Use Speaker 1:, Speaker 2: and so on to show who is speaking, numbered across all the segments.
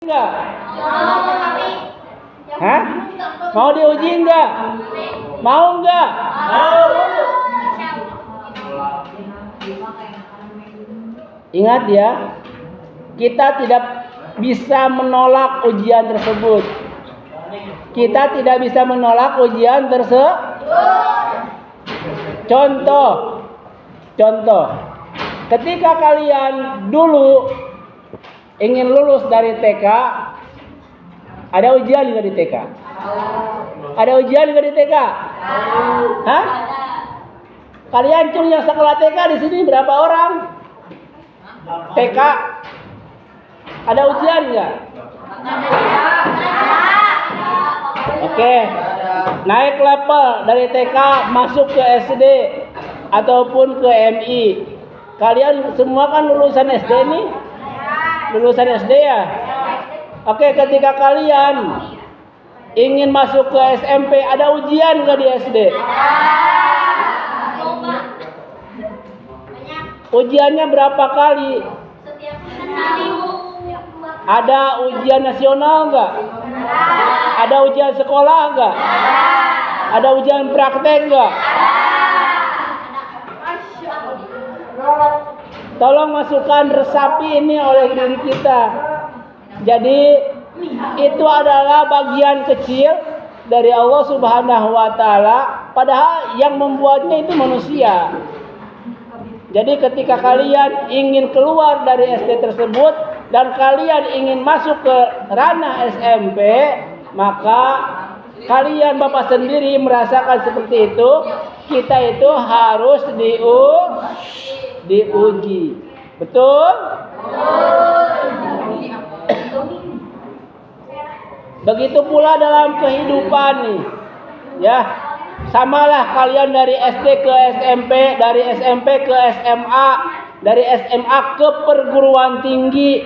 Speaker 1: Enggak? Hah? Mau diuji enggak? Mau enggak? Ingat ya, kita tidak bisa menolak ujian tersebut. Kita tidak bisa menolak ujian tersebut. Contoh, ketika kalian dulu ingin lulus dari TK, ada ujian juga di TK. Ada ujian juga di TK. Hah? Kalian cuma yang sekolah TK di sini berapa orang? TK. Ada ujian nggak? Oke. Naik level dari TK masuk ke SD ataupun ke MI. Kalian semua kan lulusan SD nih? Lulusan SD ya? Oke, ketika kalian ingin masuk ke SMP, ada ujian nggak di SD? Ujiannya berapa kali? Ada ujian nasional nggak? Ada ujian sekolah nggak? Ada ujian praktek nggak? Tolong masukkan resapi ini oleh diri kita. Jadi itu adalah bagian kecil dari Allah Subhanahu wa taala, padahal yang membuatnya itu manusia. Jadi ketika kalian ingin keluar dari SD tersebut dan kalian ingin masuk ke ranah SMP, maka kalian Bapak sendiri merasakan seperti itu. Kita itu harus diuji. Betul? Begitu pula dalam kehidupan nih. Ya. Samalah kalian dari SD ke SMP, dari SMP ke SMA, dari SMA ke perguruan tinggi,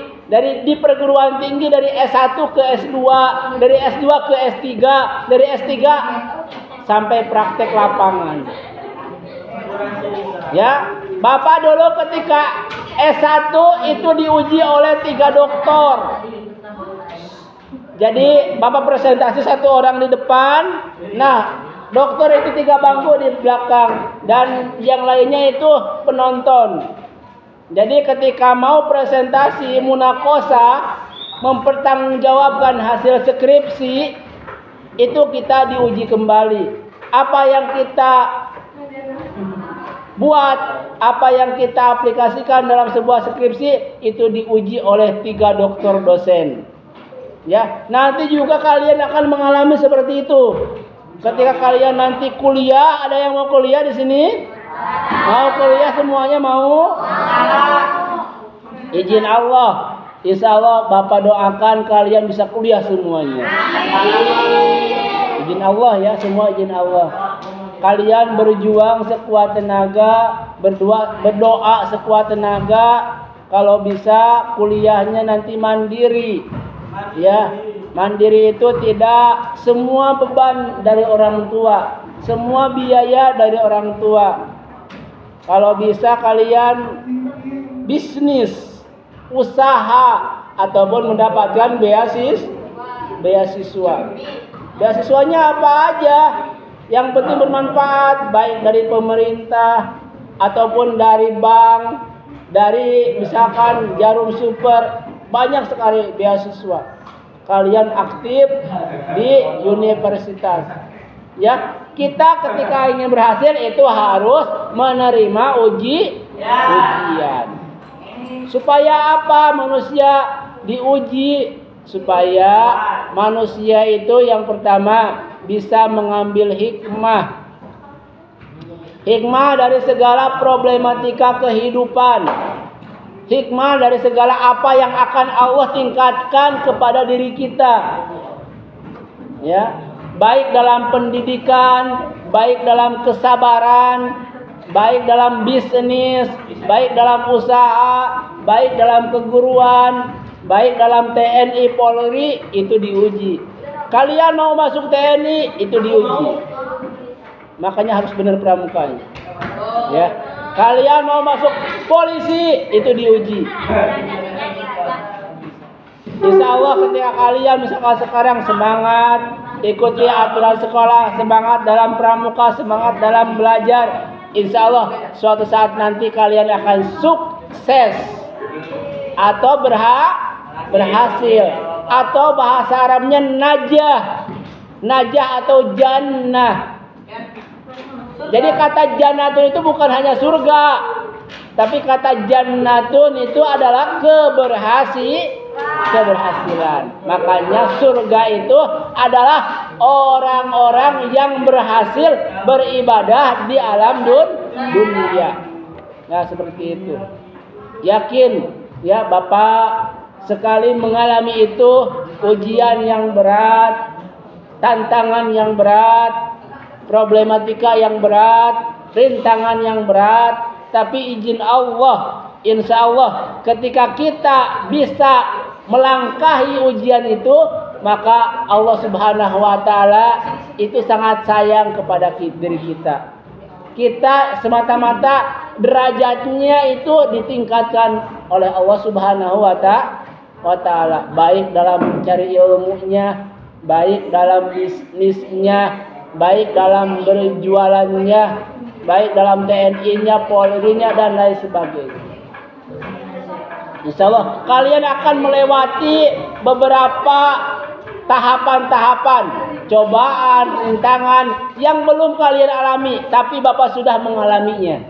Speaker 1: di perguruan tinggi dari S1 ke S2, dari S2 ke S3, dari S3 sampai praktek lapangan. Ya, Bapak dulu ketika S1 itu diuji oleh 3 doktor. Jadi Bapak presentasi 1 orang di depan, nah dokter itu 3 bangku di belakang dan yang lainnya itu penonton. Jadi ketika mau presentasi munakosa, mempertanggungjawabkan hasil skripsi, itu kita diuji kembali. Apa yang kita buat, apa yang kita aplikasikan dalam sebuah skripsi, itu diuji oleh 3 dokter dosen. Ya, nanti juga kalian akan mengalami seperti itu. Ketika kalian nanti kuliah, ada yang mau kuliah di sini? Mau kuliah semuanya mau? Izin Allah. Insya Allah Bapak doakan kalian bisa kuliah semuanya. Izin Allah ya, semua izin Allah. Kalian berjuang sekuat tenaga, berdoa sekuat tenaga. Kalau bisa kuliahnya nanti mandiri. Ya, mandiri itu tidak semua beban dari orang tua, semua biaya dari orang tua. Kalau bisa kalian bisnis, usaha ataupun mendapatkan beasiswa. Beasiswanya apa aja? Yang penting bermanfaat, baik dari pemerintah ataupun dari bank, dari misalkan Jarum Super. Banyak sekali beasiswa. Kalian aktif di universitas. Ya, kita ketika ingin berhasil itu harus menerima ujian. Supaya apa? Manusia diuji supaya manusia itu yang pertama bisa mengambil hikmah. Hikmah dari segala problematika kehidupan. Hikmah dari segala apa yang akan Allah tingkatkan kepada diri kita. Ya, baik dalam pendidikan, baik dalam kesabaran, baik dalam bisnis, baik dalam usaha, baik dalam keguruan, baik dalam TNI Polri, itu diuji. Kalian mau masuk TNI, itu diuji. Makanya harus benar pramukanya. Ya. Kalian mau masuk polisi, itu diuji. Insya Allah ketika kalian misalkan sekarang semangat ikuti aturan sekolah, semangat dalam pramuka, semangat dalam belajar, insya Allah suatu saat nanti kalian akan sukses atau berhasil, atau bahasa Arabnya najah atau jannah. Jadi kata jannatun itu bukan hanya surga, tapi kata jannatun itu adalah keberhasilan. Makanya surga itu adalah orang-orang yang berhasil beribadah di alam dunia. Nah, seperti itu. Yakin ya Bapak sekali mengalami itu ujian yang berat, tantangan yang berat, problematika yang berat, rintangan yang berat, tapi izin Allah, insya Allah ketika kita bisa melangkahi ujian itu, maka Allah Subhanahu wa Ta'ala itu sangat sayang kepada diri kita. Kita semata-mata derajatnya itu ditingkatkan oleh Allah Subhanahu wa Ta'ala, baik dalam mencari ilmunya, baik dalam bisnisnya, baik dalam berjualannya, baik dalam TNI-nya, Polri-nya dan lain sebagainya. Insya Allah kalian akan melewati beberapa tahapan-tahapan, cobaan, rintangan yang belum kalian alami, tapi Bapak sudah mengalaminya.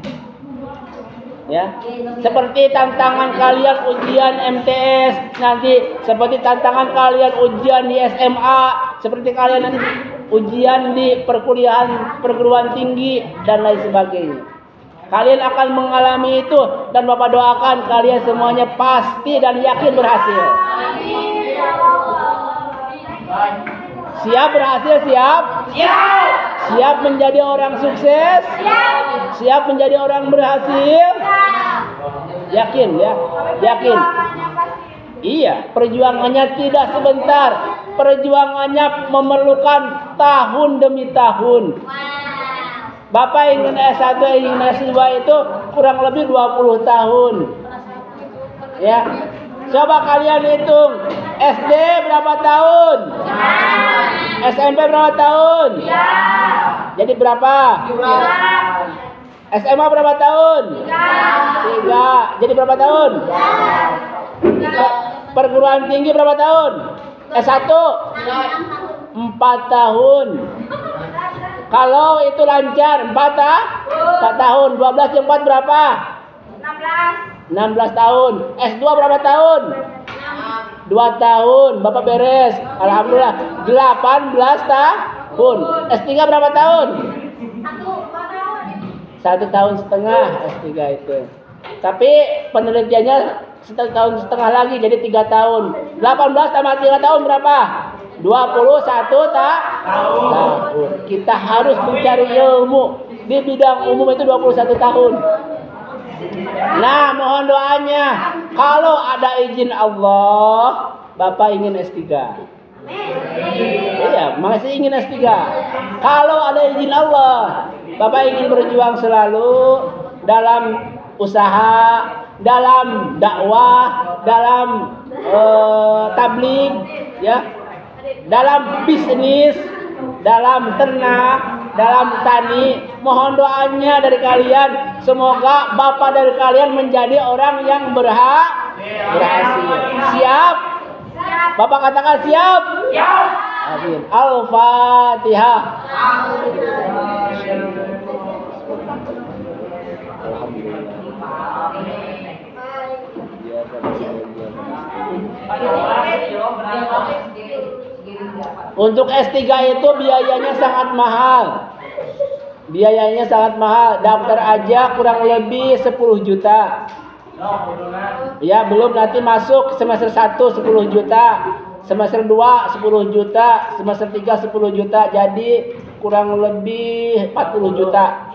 Speaker 1: Ya, seperti tantangan kalian ujian MTS nanti, seperti tantangan kalian ujian di SMA, seperti kalian nanti ujian di perguruan tinggi dan lain sebagainya. Kalian akan mengalami itu dan Bapak doakan kalian semuanya pasti dan yakin berhasil. Siap berhasil? Siap? Siap menjadi orang sukses? Siap menjadi orang berhasil? Yakin ya? Yakin? Iya, perjuangannya tidak sebentar. Perjuangannya memerlukan tahun demi tahun. Bapak ingin S1, ingin S2 itu kurang lebih 20 tahun. Ya. Coba kalian hitung, SD berapa tahun? SMP berapa tahun? Jadi berapa? SMA berapa tahun? 3. Jadi berapa tahun? Perguruan tinggi berapa tahun? S1 4 tahun. Kalau itu lancar 4 tahun. 12 yang 4 berapa? 16 tahun. S2 berapa tahun? 2 tahun. Bapak beres. Alhamdulillah 18 tahun. S3 berapa tahun? 1 tahun setengah S3 itu. Tapi penelitiannya 1 tahun setengah lagi jadi 3 tahun. 18 tambah 3 tahun berapa? 21 tahun. Kita harus mencari ilmu di bidang umum itu 21 tahun. Nah, mohon doanya. Kalau ada izin Allah, Bapak ingin S3. Iya, masih ingin S3. Kalau ada izin Allah, Bapak ingin berjuang selalu dalam usaha, dalam dakwah, dalam tabligh, ya, dalam bisnis, dalam ternak, dalam tani. Mohon doanya dari kalian, semoga Bapak dari kalian menjadi orang yang berhasil. Siap? Bapak katakan siap? Siap. Amin. Al-Fatihah. Untuk S3 itu biayanya sangat mahal. Biayanya sangat mahal. Daftar aja kurang lebih 10 juta. Ya, belum nanti masuk semester 1 10 juta, semester 2 10 juta, semester 3 10 juta. Jadi kurang lebih 40 juta.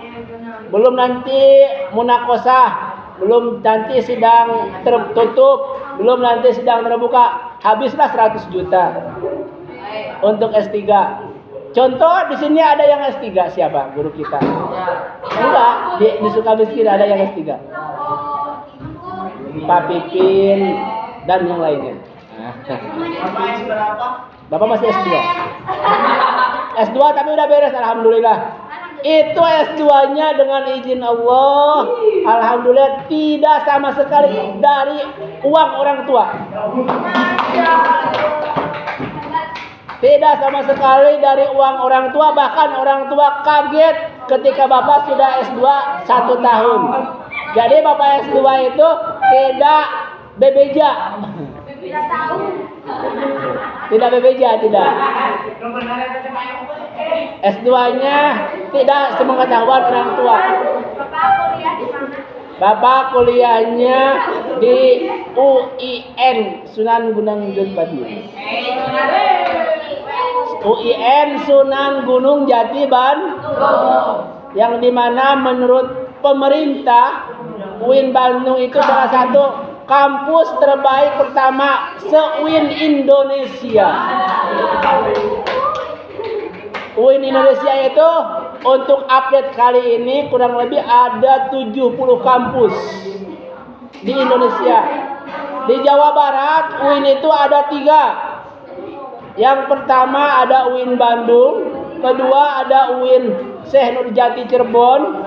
Speaker 1: Belum nanti munakosah, belum nanti sidang tertutup, belum nanti sidang terbuka. Habislah 100 juta untuk S3. Contoh di sini ada yang S3, siapa? Guru kita. Enggak, di Sukamiskin ada yang S3. Pak Pipin dan yang lainnya. Bapak masih S2. S2 tapi udah beres, alhamdulillah. Itu S2-nya dengan izin Allah, alhamdulillah tidak sama sekali dari uang orang tua. Tidak sama sekali dari uang orang tua, bahkan orang tua kaget ketika Bapak sudah S2 1 tahun. Jadi Bapak S2 itu tidak bebeja. Tidak bebeja, tidak. S2-nya tidak sepengetahuan orang tua. Bapak kuliahnya di UIN Sunan Gunung Jati. UIN Sunan Gunung Jati Bandung. Yang dimana menurut pemerintah UIN Bandung itu salah satu kampus terbaik pertama se-UIN Indonesia. UIN Indonesia itu untuk update kali ini kurang lebih ada 70 kampus di Indonesia. Di Jawa Barat UIN itu ada 3. Yang pertama ada UIN Bandung, kedua ada UIN Syekh Nurjati Cirebon,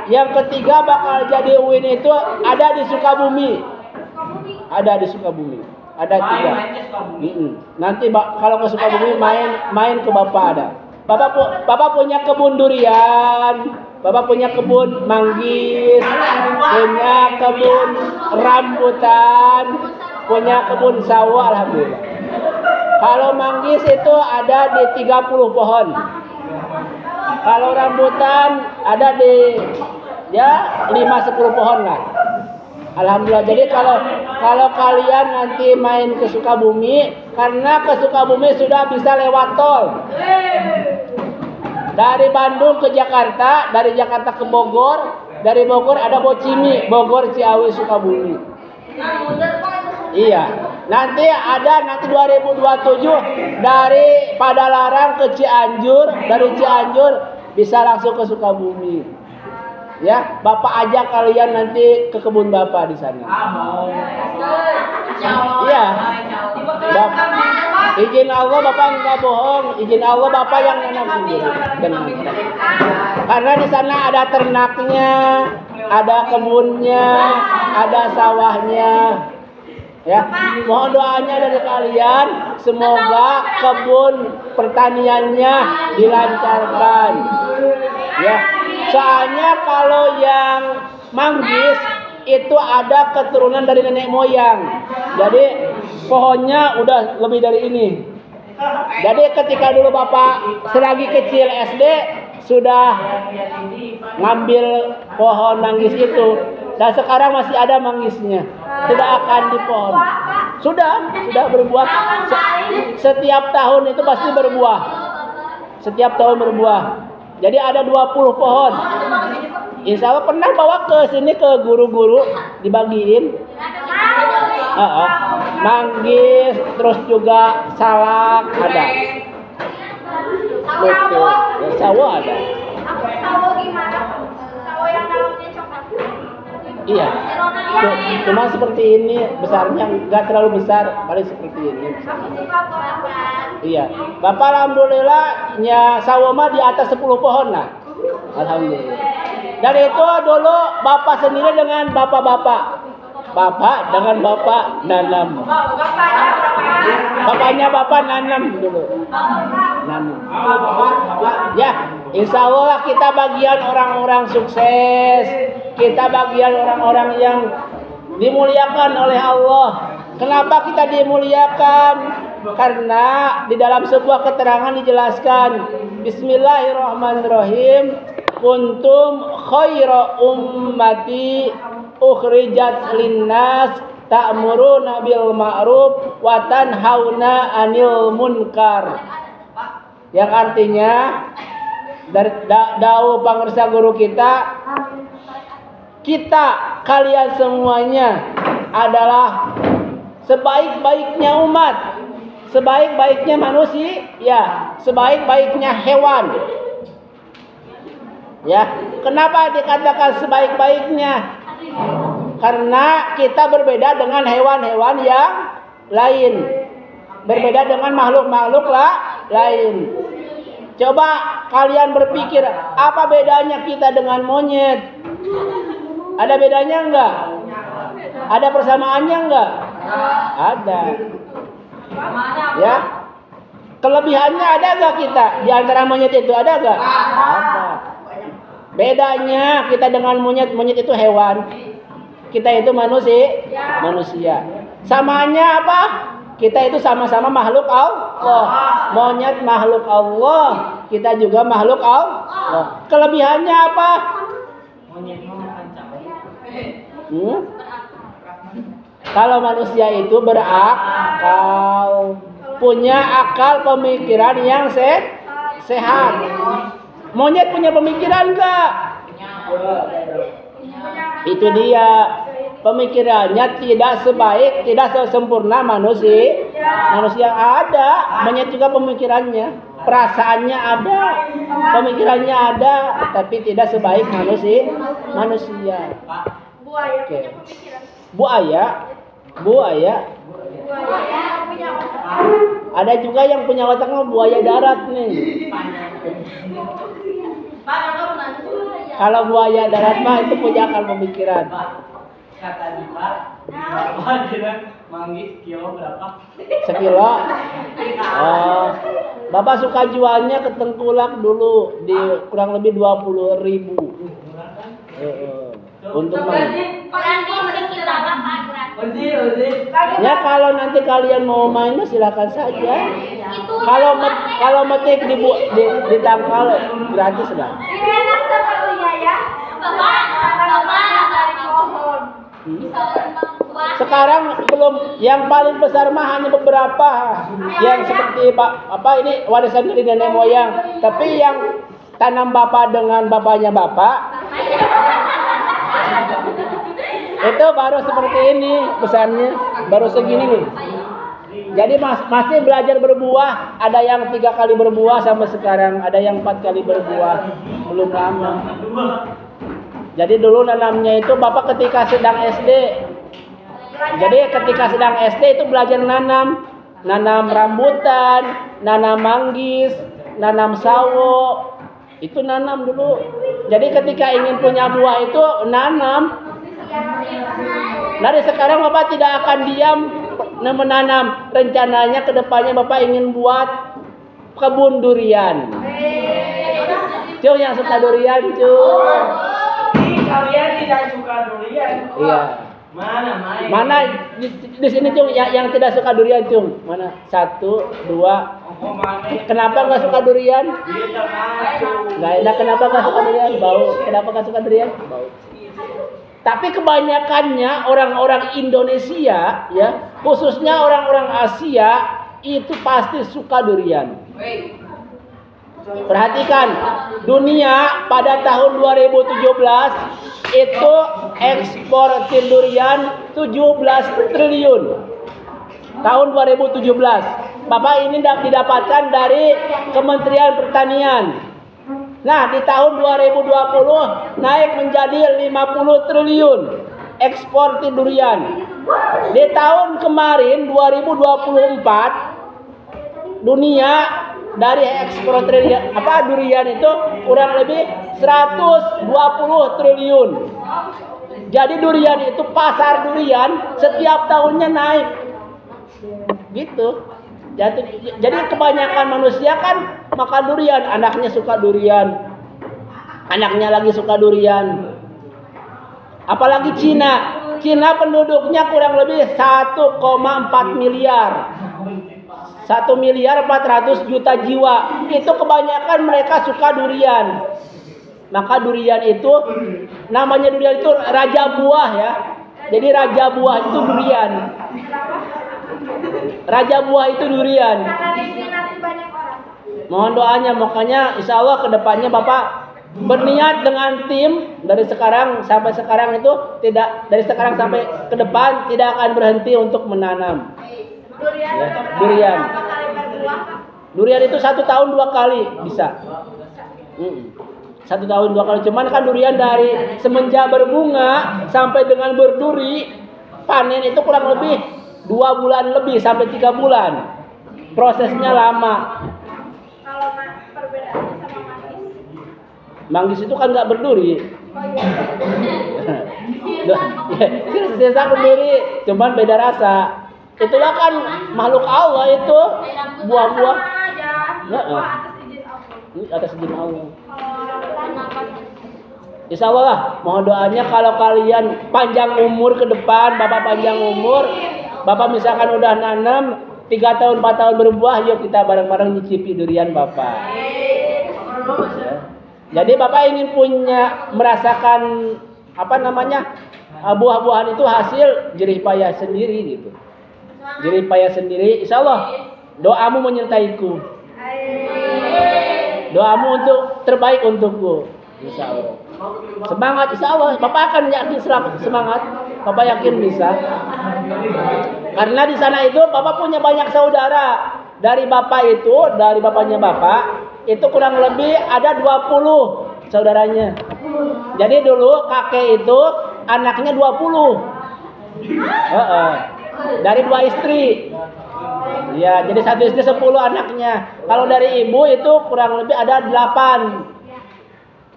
Speaker 1: yang ketiga bakal jadi UIN itu ada di Sukabumi. Ada di Sukabumi. Ada 3. Nanti kalau ke Sukabumi main ke Bapak ada. Bapak punya kebun durian, Bapak punya kebun manggis, punya kebun rambutan, punya kebun sawah, alhamdulillah. Kalau manggis itu ada di 30 pohon. Kalau rambutan ada di 5-10 pohon lah. Alhamdulillah. Jadi kalau kalian nanti main ke Sukabumi, karena ke Sukabumi sudah bisa lewat tol. Dari Bandung ke Jakarta, dari Jakarta ke Bogor, dari Bogor ada Bocimi, Bogor, Ciawi, Sukabumi. Iya. Nanti 2027 dari Padalarang ke Cianjur, dari Cianjur bisa langsung ke Sukabumi. Ya, Bapak ajak kalian nanti ke kebun Bapak di sana. Iya. Izin Allah Bapak enggak bohong, izin Allah Bapak yang nanam sendiri. Karena di sana ada ternaknya, ada kebunnya, ada sawahnya. Ya, mohon doanya dari kalian, semoga kebun pertaniannya dilancarkan. Ya, soalnya kalau yang manggis itu ada keturunan dari nenek moyang. Jadi pohonnya udah lebih dari ini. Jadi ketika dulu Bapak selagi kecil SD sudah ngambil pohon manggis itu, dan sekarang masih ada manggisnya, tidak akan di pohon. Sudah berbuah. Setiap tahun itu pasti berbuah. Setiap tahun berbuah. Jadi ada 20 pohon. Insya Allah pernah bawa ke sini ke guru-guru dibagiin. Manggis, terus juga salak ada. Betul. Ya, sawo ada.
Speaker 2: Sawo gimana? Sawo yang dalamnya coklat.
Speaker 1: Iya. Cuma seperti ini besarnya, nggak terlalu besar, paling seperti ini. Iya. Bapak alhamdulillah nya sawo mah di atas 10 pohon lah. Alhamdulillah. Dan itu dulu Bapak sendiri dengan bapak-bapak. Bapak dengan Bapak nanam. Bapaknya Bapak nanam dulu. Nanam. Ya, insya Allah kita bagian orang-orang sukses. Kita bagian orang-orang yang dimuliakan oleh Allah. Kenapa kita dimuliakan? Karena di dalam sebuah keterangan dijelaskan, Bismillahirrahmanirrahim, kuntum khaira ummati ukhrijat linnas ta'muruna bil ma'ruf wa tanhauna 'anil munkar. Yang artinya dari dawuh pangresa guru kita kalian semuanya adalah sebaik-baiknya umat, sebaik-baiknya manusia, ya, sebaik-baiknya hewan. Ya, kenapa dikatakan sebaik-baiknya? Karena kita berbeda dengan hewan-hewan yang lain. Berbeda dengan makhluk-makhluk lain. Coba kalian berpikir, apa bedanya kita dengan monyet? Ada bedanya enggak? Ada persamaannya enggak? Ada. Ya. Kelebihannya ada enggak kita? Di antara monyet itu ada enggak? Ada. Bedanya kita dengan monyet itu hewan. Kita itu manusia. Samanya apa? Kita itu sama-sama makhluk Allah. Monyet makhluk Allah, kita juga makhluk Allah. Kelebihannya apa? Kalau manusia itu berakal, punya akal pemikiran yang sehat. Monyet punya pemikiran enggak? Itu dia. Pemikirannya tidak sebaik, tidak sesempurna manusia. Manusia ada, monyet juga pemikirannya, perasaannya ada, pemikirannya ada, tapi tidak sebaik manusia.
Speaker 2: Buaya punya pemikiran.
Speaker 1: Buaya. Ada juga yang punya otaknya buaya darat nih. Kalau buaya darat mah itu punya akal pemikiran.
Speaker 3: Kata Dipa, Bapak manggis kilo berapa?
Speaker 1: Sekilo. Bapak suka jualnya ke Tengkulak dulu di kurang lebih 20.000. Untuk ya kalau nanti kalian mau main silakan saja. Kalau metik di tangkal gratis lah.
Speaker 2: Enak sepertinya ya. Bapak dari pohon.
Speaker 1: Sekarang belum, yang paling besar mah hanya beberapa yang seperti ini warisan dari nenek moyang, tapi yang tanam bapak dengan bapaknya bapak itu baru seperti ini besarnya, baru segini nih. Jadi masih belajar berbuah, ada yang 3 kali berbuah sampai sekarang, ada yang 4 kali berbuah, belum lama. Jadi dulu nanamnya itu bapak ketika sedang SD. Jadi ketika sedang SD itu belajar nanam rambutan, nanam manggis, nanam sawo. Itu nanam dulu. Jadi ketika ingin punya buah itu nanam. Dari sekarang bapak tidak akan diam menanam. Rencananya kedepannya bapak ingin buat kebun durian. Cung yang suka durian, cung.
Speaker 3: Kalian tidak suka durian.
Speaker 1: Iya. Mana di sini cung yang tidak suka durian, cung? Mana? 1, 2. Kenapa nggak suka durian? Nggak enak. Kenapa nggak suka durian? Bau. Kenapa nggak suka durian? Bau. Tapi kebanyakannya orang-orang Indonesia, ya, khususnya orang-orang Asia itu pasti suka durian. Perhatikan, dunia pada tahun 2017 itu ekspor durian 17 triliun. Tahun 2017. Bapak ini didapatkan dari Kementerian Pertanian. Nah, di tahun 2020 naik menjadi 50 triliun ekspor durian. Di tahun kemarin 2024 dunia dari ekspor durian itu kurang lebih 120 triliun. Jadi durian itu, pasar durian setiap tahunnya naik. Gitu. Jadi kebanyakan manusia kan makan durian, anaknya suka durian. Anaknya lagi suka durian. Apalagi Cina. Cina penduduknya kurang lebih 1,4 miliar. 1.400.000.000 jiwa. Itu kebanyakan mereka suka durian. Maka durian itu, namanya durian itu raja buah ya. Jadi raja buah itu durian. Raja buah itu durian. Mohon doanya, makanya insya Allah kedepannya Bapak berniat dengan tim dari sekarang sampai sekarang itu tidak, dari sekarang sampai ke depan tidak akan berhenti untuk menanam. Durian. Durian itu 1 tahun 2 kali bisa. 1 tahun 2 kali. Cuman kan durian dari semenjak berbunga sampai dengan berduri, panen itu kurang lebih 2 bulan lebih sampai 3 bulan. Prosesnya lama.
Speaker 2: Kalau perbedaannya sama manggis?
Speaker 1: Manggis itu kan nggak berduri.
Speaker 2: Oh iya.
Speaker 1: Sisa berduri, cuman beda rasa. Itulah kan makhluk Allah itu, buah-buah.
Speaker 2: Sama aja.
Speaker 1: Heeh.
Speaker 2: Atas izin Allah.
Speaker 1: Atas izin Allah.
Speaker 2: Kenapa?
Speaker 1: Insya Allah lah, mohon doanya kalau kalian panjang umur ke depan, Bapak panjang umur, Bapak misalkan udah nanam 3 tahun 4 tahun berbuah, yuk kita bareng-bareng nyicipi durian Bapak. Ya. Jadi Bapak ingin merasakan buah-buahan itu hasil jerih payah sendiri gitu. Jerih payah sendiri, insya Allah doamu menyertaiku. Doamu untuk terbaik untukku, insya Allah. Semangat, insya Allah. Bapak akan yakin semangat. Bapak yakin bisa. Karena di sana itu Bapak punya banyak saudara. Dari Bapak itu, dari bapaknya Bapak, itu kurang lebih ada 20 saudaranya. Jadi dulu kakek itu anaknya 20. Dari 2 istri. Ya, jadi 1 istri 10 anaknya. Kalau dari ibu itu kurang lebih ada 8.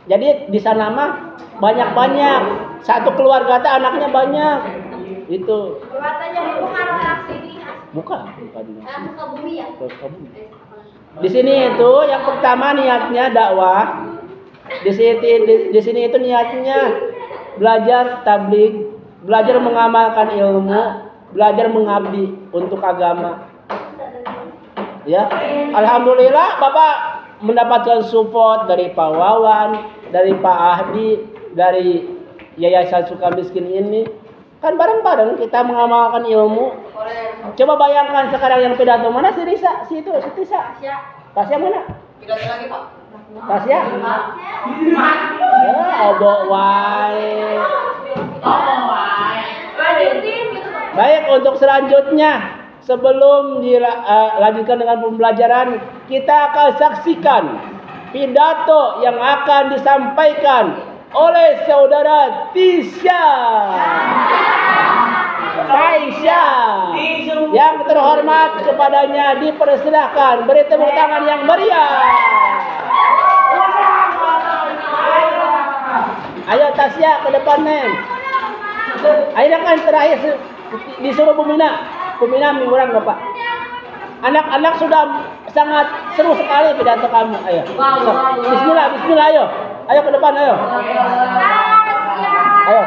Speaker 1: Jadi di sana mah banyak-banyak. Satu keluarga anaknya banyak. Itu.
Speaker 2: Keluarga jadi bukan orang sini.
Speaker 1: Bukan di
Speaker 2: Sukabumi ya?
Speaker 1: Di sini itu yang pertama niatnya dakwah. Di sini itu niatnya belajar tabligh, belajar mengamalkan ilmu, belajar mengabdi untuk agama. Ya, alhamdulillah Bapak mendapatkan support dari Pak Wawan, dari Pak Ahdi, dari Yayasan Sukamiskin ini. Kan bareng-bareng kita mengamalkan ilmu. Coba bayangkan sekarang yang pidato mana si Risa, si Tisa. Tasya mana?
Speaker 3: Pidato lagi, Pak.
Speaker 1: Tasya? Ya, obok wae. Baik, untuk selanjutnya sebelum dilanjutkan dengan pembelajaran, kita akan saksikan pidato yang akan disampaikan oleh saudara Tisha Taisha. Yang terhormat kepadanya dipersilahkan beri tepuk tangan yang meriah. Ayo Tasya ke depan Neng. Ayo kan terakhir disuruh Bumina mingguan Bapak. Anak-anak sudah sangat seru sekali pidato kamu. Ayo. Bismillah ayo. Ayo ke depan ayo. Ayo.